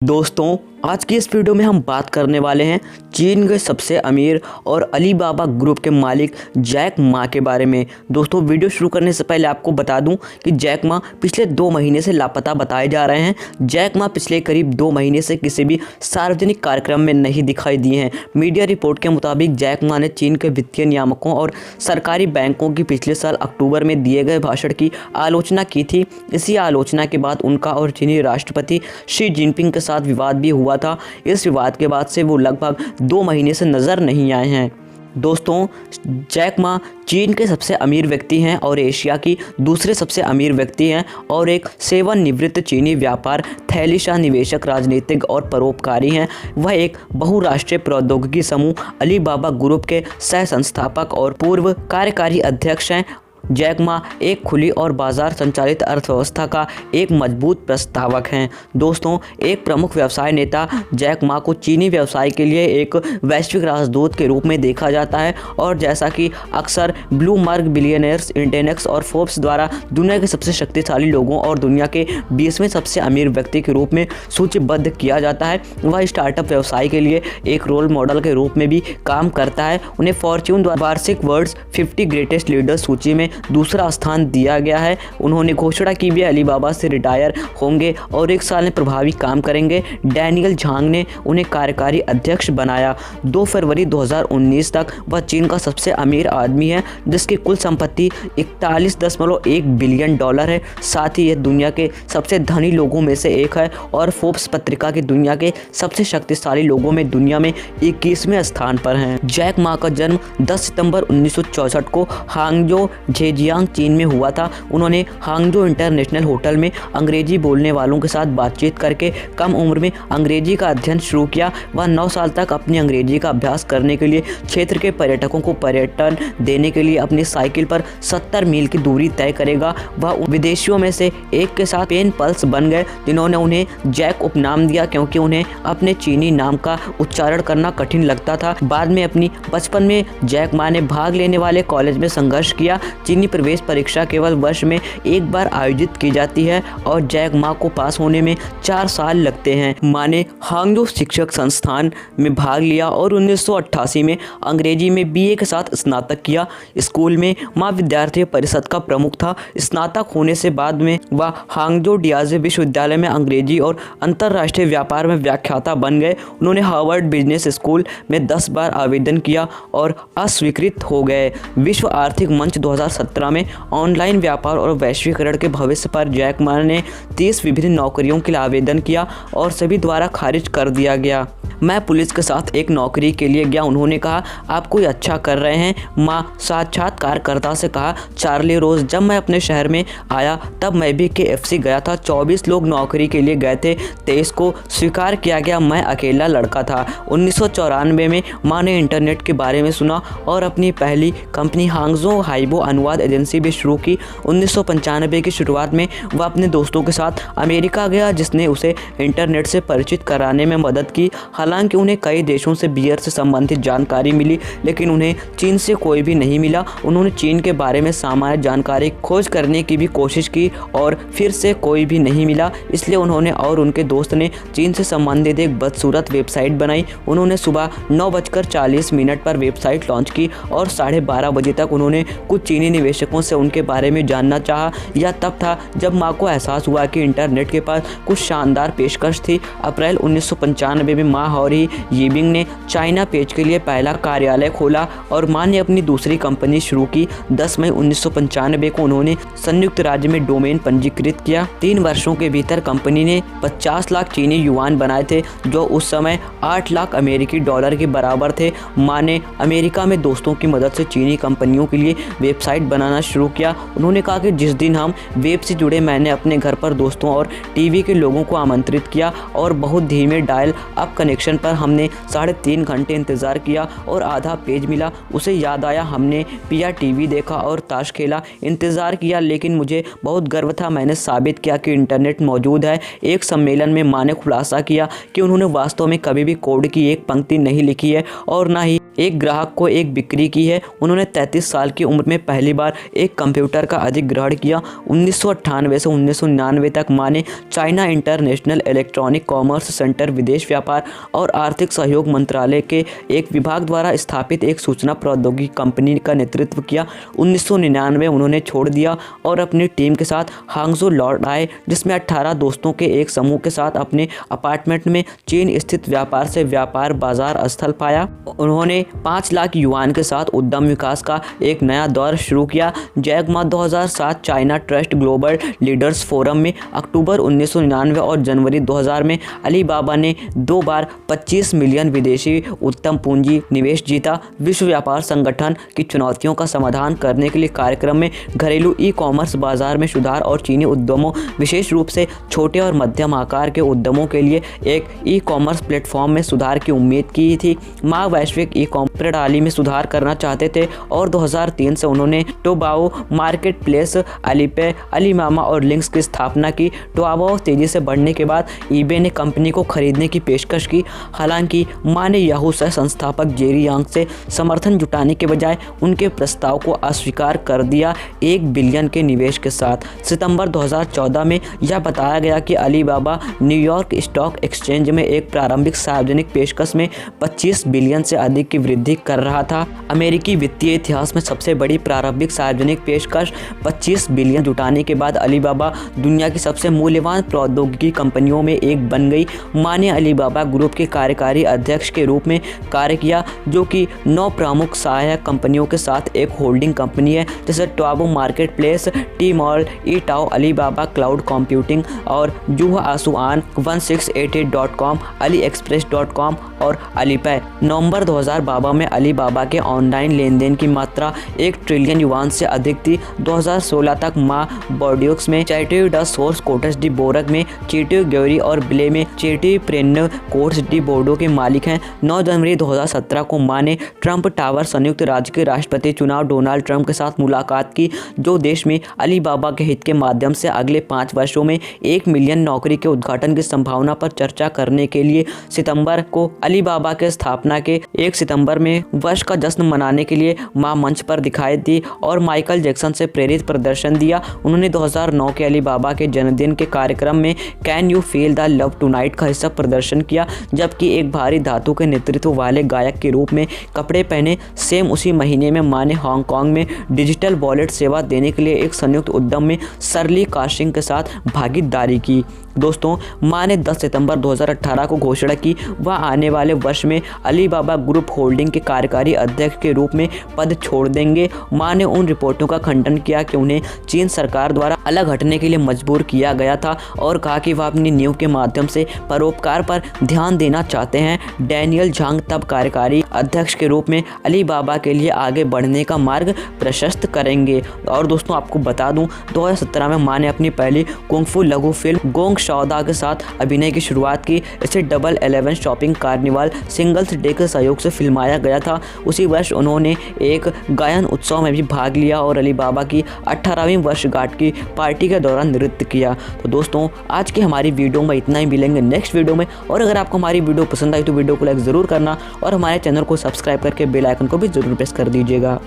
दोस्तों, आज की इस वीडियो में हम बात करने वाले हैं चीन के सबसे अमीर और अलीबाबा ग्रुप के मालिक जैक मा के बारे में। दोस्तों, वीडियो शुरू करने से पहले आपको बता दूं कि जैक मा पिछले 2 महीने से लापता बताए जा रहे हैं। जैक मा पिछले करीब 2 महीने से किसी भी सार्वजनिक कार्यक्रम में नहीं दिखाई दिए हैं। मीडिया रिपोर्ट के मुताबिक जैक मा ने चीन के वित्तीय नियामकों और सरकारी बैंकों की पिछले साल अक्टूबर में दिए गए भाषण की आलोचना की थी। इसी आलोचना के बाद उनका और चीनी राष्ट्रपति शी जिनपिंग के साथ विवाद भी हुआ था। इस विवाद के बाद से वो लगभग 2 महीने से नजर नहीं आए हैं। दोस्तों, जैक मा चीन के सबसे अमीर व्यक्ति हैं और एशिया की दूसरे सबसे अमीर व्यक्ति हैं और एक सेवानिवृत्त चीनी व्यापार थैलीशाह निवेशक, राजनीतिक और परोपकारी हैं। वह एक बहुराष्ट्रीय प्रौद्योगिकी समूह अलीबाबा ग्रुप के सह संस्थापक और पूर्व कार्यकारी अध्यक्ष हैं। जैक मा एक खुली और बाजार संचालित अर्थव्यवस्था का एक मजबूत प्रस्तावक हैं। दोस्तों, एक प्रमुख व्यवसाय नेता जैक मा को चीनी व्यवसाय के लिए एक वैश्विक राजदूत के रूप में देखा जाता है और जैसा कि अक्सर ब्लूमबर्ग बिलियनियर्स इंडेक्स और फोर्ब्स द्वारा दुनिया के सबसे शक्तिशाली लोगों और दुनिया के 20वें सबसे अमीर व्यक्ति के रूप में सूचीबद्ध किया जाता है, वह स्टार्टअप व्यवसाय के लिए एक रोल मॉडल के रूप में भी काम करता है। उन्हें फॉर्च्यून द्वारा वार्षिक वर्ल्ड 50 ग्रेटेस्ट लीडर्स सूची में दूसरा स्थान दिया गया है। उन्होंने घोषणा की भी अलीबाबा से रिटायर होंगे और 1 साल में प्रभावी काम करेंगे। डैनियल झांग ने उन्हें कार्यकारी अध्यक्ष बनाया। 2 फरवरी 2019 तक वह चीन का सबसे अमीर आदमी है, जिसकी कुल संपत्ति 41.1 बिलियन डॉलर है। साथ ही यह दुनिया के सबसे धनी लोगों में से एक है और फोर्ब्स पत्रिका की दुनिया के सबसे शक्तिशाली लोगों में दुनिया में 21वें स्थान पर हैं। जैक मा का जन्म 10 सितंबर 1964 को हांगझो झेजियांग चीन में हुआ था। उन्होंने हांगझो इंटरनेशनल होटल में अंग्रेजी बोलने वालों के साथ बातचीत करके कम उम्र में अंग्रेजी का अध्ययन शुरू किया। वह 9 साल तक अपनी अंग्रेजी का अभ्यास करने के लिए क्षेत्र के पर्यटकों को पर्यटन देने के लिए अपनी साइकिल पर 70 मील की दूरी तय करेगा। वह विदेशियों में से एक के साथ पेन पल्स बन गए, जिन्होंने उन्हें जैक उपनाम दिया क्योंकि उन्हें अपने चीनी नाम का उच्चारण करना कठिन लगता था। बाद में अपनी बचपन में जैक मा ने भाग लेने वाले कॉलेज में संघर्ष किया। चीनी प्रवेश परीक्षा केवल वर्ष में 1 बार आयोजित की जाती है और जैक मा को पास होने में 4 साल लगते हैं। मा ने हांगझो शिक्षक संस्थान में भाग लिया और 1988 में अंग्रेजी में बीए के साथ स्नातक किया। स्कूल में मा विद्यार्थी परिषद का प्रमुख था। स्नातक होने से बाद में वह हांगझो डियाजे विश्वविद्यालय में अंग्रेजी और अंतर्राष्ट्रीय व्यापार में व्याख्याता बन गए। उन्होंने हार्वर्ड बिजनेस स्कूल में 10 बार आवेदन किया और अस्वीकृत हो गए। विश्व आर्थिक मंच 2017 में ऑनलाइन व्यापार और वैश्वीकरण के भविष्य पर जैक मा ने 30 विभिन्न नौकरियों के लिए आवेदन किया और सभी द्वारा खारिज कर दिया गया। मैं पुलिस के साथ एक नौकरी के लिए गया, उन्होंने कहा आप कोई अच्छा कर रहे हैं। माँ साक्षात्कारकर्ता से कहा, चार्ली रोज, जब मैं अपने शहर में आया तब मैं भी KFC गया था। 24 लोग नौकरी के लिए गए थे, 23 को स्वीकार किया गया, मैं अकेला लड़का था। 1994 में माँ ने इंटरनेट के बारे में सुना और अपनी पहली कंपनी हांगझो हाइबो अनुवाद एजेंसी भी शुरू की। 1995 की शुरुआत में वह अपने दोस्तों के साथ अमेरिका गया, जिसने उसे इंटरनेट से परिचित कराने में मदद की। हालांकि उन्हें कई देशों से बियर से संबंधित जानकारी मिली, लेकिन उन्हें चीन से कोई भी नहीं मिला। उन्होंने चीन के बारे में सामान्य जानकारी खोज करने की भी कोशिश की और फिर से कोई भी नहीं मिला। इसलिए उन्होंने और उनके दोस्त ने चीन से संबंधित एक बदसूरत वेबसाइट बनाई। उन्होंने सुबह 9:40 पर वेबसाइट लॉन्च की और 12:30 बजे तक उन्होंने कुछ चीनी निवेशकों से उनके बारे में जानना चाहा। यह तब था जब माँ को एहसास हुआ कि इंटरनेट के पास कुछ शानदार पेशकश थी। अप्रैल 1995 में माँ हॉरी यीबिंग ने चाइना पेज के लिए पहला कार्यालय खोला और माँ ने अपनी दूसरी कंपनी शुरू की। 10 मई 1995 को उन्होंने संयुक्त राज्य में डोमेन पंजीकृत किया। 3 वर्षों के भीतर कंपनी ने 50 लाख चीनी युआन बनाए थे, जो उस समय 8 लाख अमेरिकी डॉलर के बराबर थे। माँ ने अमेरिका में दोस्तों की मदद से चीनी कंपनियों के लिए वेबसाइट बनाना शुरू किया। उन्होंने कहा कि जिस दिन हम वेब से जुड़े, मैंने अपने घर पर दोस्तों और टीवी के लोगों को आमंत्रित किया और बहुत धीमे डायल अप कनेक्शन सेक्शन पर हमने 3.5 घंटे इंतज़ार किया और आधा पेज मिला। उसे याद आया, हमने पिया टीवी देखा और ताश खेला। इंतज़ार किया, लेकिन मुझे बहुत गर्व था, मैंने साबित किया कि इंटरनेट मौजूद है। एक सम्मेलन में माँ ने खुलासा किया कि उन्होंने वास्तव में कभी भी कोड की एक पंक्ति नहीं लिखी है और ना ही एक ग्राहक को एक बिक्री की है। उन्होंने 33 साल की उम्र में पहली बार एक कंप्यूटर का अधिग्रहण किया। 1998 से 1999 तक माँ ने China international electronic commerce centre, विदेश व्यापार और आर्थिक सहयोग मंत्रालय के एक विभाग द्वारा स्थापित एक सूचना प्रौद्योगिकी कंपनी का नेतृत्व किया। 1999 उन्होंने छोड़ दिया और अपनी टीम के साथ हांगझो लौट आए, जिसमें 18 दोस्तों के एक समूह के साथ अपने अपार्टमेंट में चीन स्थित व्यापार से व्यापार बाजार स्थल पाया। उन्होंने 5 लाख युआन के साथ उद्यम विकास का एक नया दौर शुरू किया। Jack Ma 2007 China trust global leaders forum में अक्टूबर 1999 और जनवरी 2000 में अलीबाबा ने 2 बार 25 मिलियन विदेशी उत्तम पूंजी निवेश जीता। विश्व व्यापार संगठन की चुनौतियों का समाधान करने के लिए कार्यक्रम में घरेलू ई कॉमर्स बाजार में सुधार और चीनी उद्यमों, विशेष रूप से छोटे और मध्यम आकार के उद्यमों के लिए एक ई कॉमर्स प्लेटफॉर्म में सुधार की उम्मीद की थी। माँ वैश्विक ई कॉमर्स प्रणाली में सुधार करना चाहते थे और 2003 से उन्होंने टोबाओ मार्केट प्लेस, अलीपे, अलीमामा और लिंक्स की स्थापना की। टोबाओ तेजी से बढ़ने के बाद ईबे ने कंपनी को खरीदने की पेशकश की। हालांकि माँ ने याहू सह संस्थापक जेरी यांग से समर्थन जुटाने के बजाय उनके प्रस्ताव को अस्वीकार कर दिया। 1 बिलियन के निवेश के साथ सितंबर 2014 में यह बताया गया कि अलीबाबा न्यूयॉर्क स्टॉक एक्सचेंज में एक प्रारंभिक सार्वजनिक पेशकश में 25 बिलियन से अधिक की वृद्धि कर रहा था। अमेरिकी वित्तीय इतिहास में सबसे बड़ी प्रारंभिक सार्वजनिक पेशकश 25 बिलियन जुटाने के बाद अलीबाबा दुनिया की सबसे मूल्यवान प्रौद्योगिकी कंपनियों में एक बन गई। माँ ने अलीबाबा ग्रुप के कार्यकारी अध्यक्ष के रूप में कार्य किया, जो कि 9 प्रमुख सहायक कंपनियों के साथ एक होल्डिंग कंपनी है, जैसे Taobao market place, T mall, eTao, Alibaba cloud computing और जुहा आसुआन, 1688.com, AliExpress.com और अलीपे। नवंबर 2012 में अलीबाबा के ऑनलाइन लेनदेन की मात्रा 1 ट्रिलियन युआन से अधिक थी। 2016 तक माँ बॉर्डियोक्स में, चैटिव द सोर्स कोटस डी बोरक में, चीटिव ग्योरी और बिले में चेटिव प्रेन्न कोर्स डी बोर्डो के मालिक हैं। 9 जनवरी 2017 को माँ ने ट्रंप टावर संयुक्त राज्य के राष्ट्रपति चुनाव डोनाल्ड ट्रंप के साथ मुलाकात की, जो देश में अलीबाबा के हित के माध्यम से अगले 5 वर्षों में 1 मिलियन नौकरी के उद्घाटन की संभावना पर चर्चा करने के लिए। सितंबर को अलीबाबा के स्थापना के 1 सितंबर में वर्ष का जश्न मनाने के लिए माँ मंच पर दिखाई दी और माइकल जैक्सन से प्रेरित प्रदर्शन दिया। उन्होंने 2009 के अलीबाबा के जन्मदिन के कार्यक्रम में can you feel the love tonight का हिस्सा प्रदर्शन किया, जबकि एक भारी धातु के नेतृत्व वाले गायक के रूप में कपड़े पहने। सेम उसी महीने में माँ ने हांगकांग में डिजिटल वॉलेट सेवा देने के लिए एक संयुक्त उद्यम में सरली काशिंग के साथ भागीदारी की। दोस्तों, माँ ने 10 सितंबर 2018 को घोषणा की वह आने वाले वर्ष में अलीबाबा ग्रुप होल्डिंग के कार्यकारी अध्यक्ष के रूप में पद छोड़ देंगे। माँ ने उन रिपोर्टों का खंडन किया कि उन्हें चीन सरकार द्वारा अलग हटने के लिए मजबूर किया गया था और कहा कि वह अपनी नींव के माध्यम से परोपकार पर ध्यान देना चाहते हैं। डैनियल झांग तब कार्यकारी अध्यक्ष के रूप में अलीबाबा के लिए आगे बढ़ने का मार्ग प्रशस्त करेंगे। और दोस्तों, आपको बता दूं, 2017 में माँ ने अपनी पहली कुंग-फू लघु फिल्म गोंग शौदा के साथ अभिनय की शुरुआत की। इसे double 11 shopping carnival singles day के सहयोग से फिल्माया गया था। उसी वर्ष उन्होंने एक गायन उत्सव में भी भाग लिया और अलीबाबा की 18वीं वर्षगांठ की पार्टी के दौरान नृत्य किया। तो दोस्तों, आज की हमारी वीडियो में इतना ही, मिलेंगे नेक्स्ट वीडियो में। और अगर आपको हमारी वीडियो पसंद आई तो वीडियो को लाइक ज़रूर करना और हमारे चैनल को सब्सक्राइब करके बेल आइकन को भी ज़रूर प्रेस कर दीजिएगा।